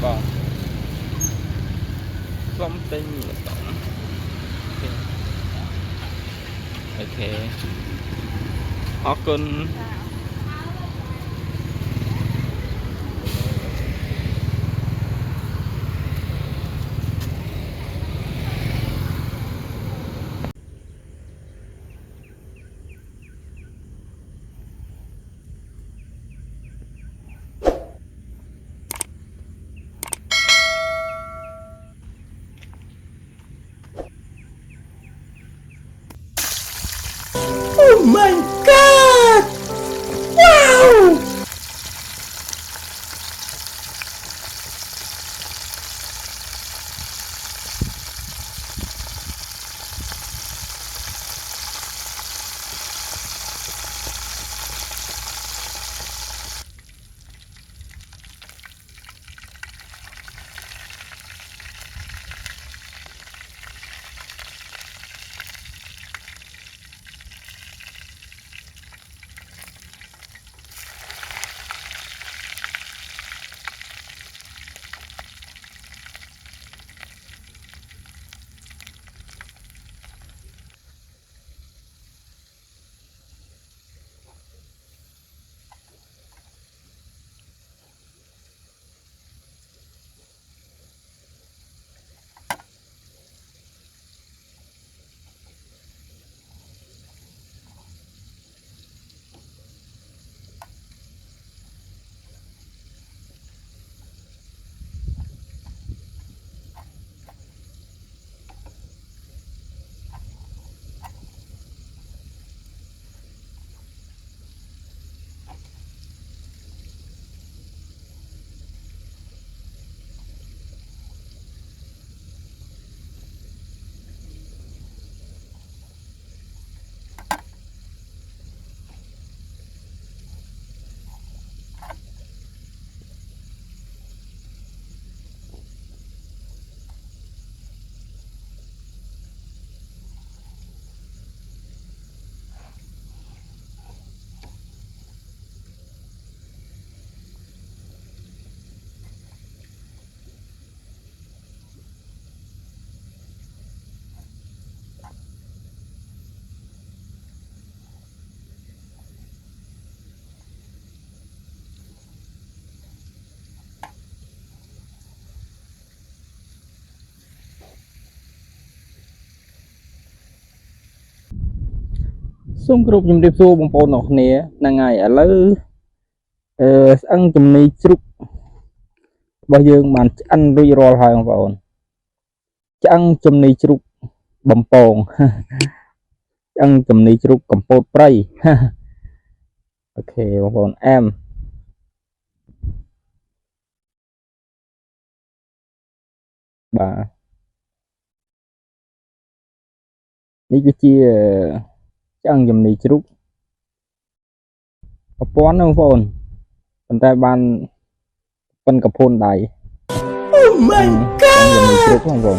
បងសុំទិញម្ដងអូខេអរគុណសូមគោរពជំរាបសួរបងប្អូនអរគ្នាហ្នឹងហើយឥឡូវស្អឹងចំណីជ្រូករបស់យើងបានឆ្អិនរួចរាល់ហើយបងប្អូនឆ្អឹងចំណីជ្រូកបំពងឆ្អឹងចំណីជ្រូកកំពតព្រៃអូខេបងប្អូនអែមបាទនេះគឺជាឆ្អឹងចំណីជ្រូកប្រព័ន្ធណាបងប្អូនប៉ុន្តែបានប៉ិនកភួនដៃ Oh my god ចំណីជ្រូកបងប្អូន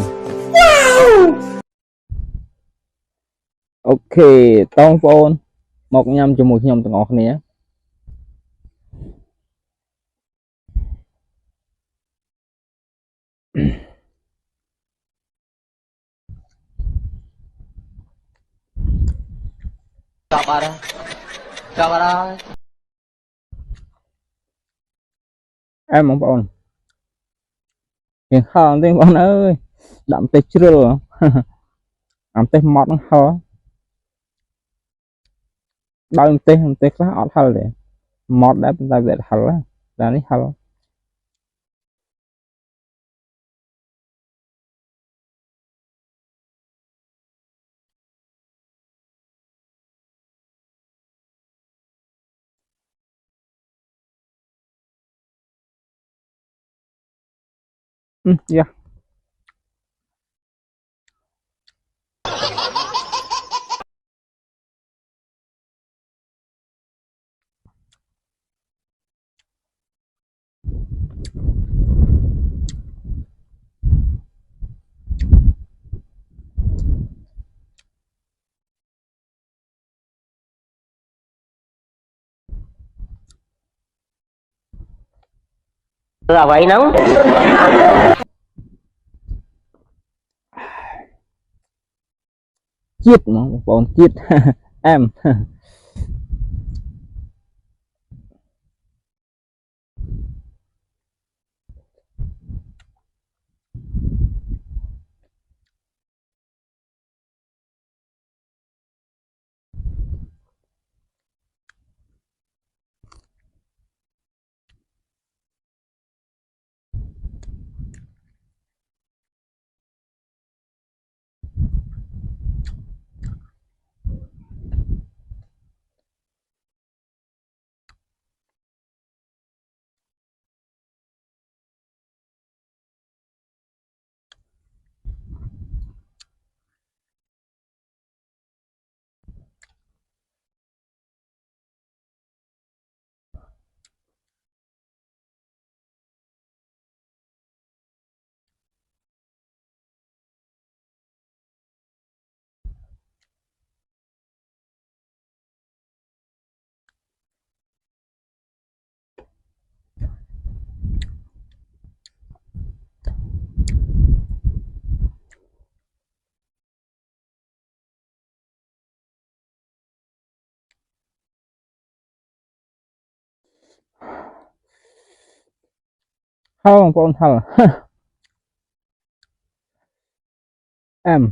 អូខេតបងប្អូនមកញ៉ាំជាមួយខ្ញុំទាំងអស់គ្នា Chọc vào đây. Chọc vào đây. Emបងប្អូនយើងហល់ទេបងប្អូនអើយដាក់ម្ទេសជ្រុលអាម្ទេសម៉ត់ហ្នឹងហល់បើម្ទេសខ្លះអត់ហល់ទេម៉ត់ដែរប៉ុន្តែវាហល់តែនេះហល់យ៉ា là vậy nóng chiết mà bọn chiết em không bọn thằng em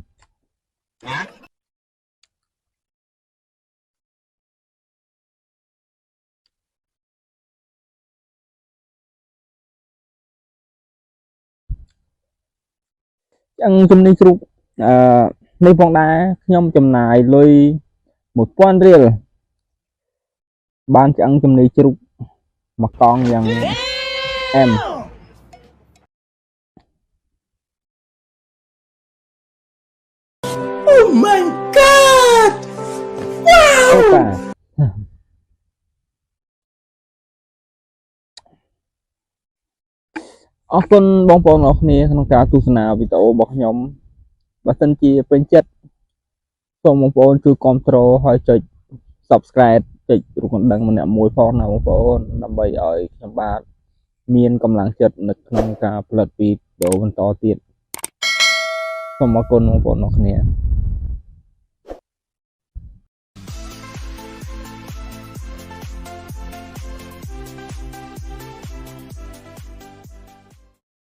chẳng chùm đi chụpในផងដែរខ្ញុំចំណាយលុយ 1000 រៀលបានឆ្អឹងជំនីជ្រូកមកកង់យ៉ាងអែម Oh my god! អូតាអរគុណបងប្អូនអរគ្នាក្នុងការទស្សនាវីដេអូរបស់ខ្ញុំបើសិនជាពេញចិត្តសូមបងប្អូនជួយគាំទ្រហើយចុច Subscribe ចុចរូបកណ្ដឹងម្នាក់មួយផងណាបងប្អូនដើម្បីឲ្យខ្ញុំបាទមានកម្លាំងចិត្តនៅក្នុងការផលិតវីដេអូបន្តទៀតសូមអរគុណបងប្អូនអរគ្នា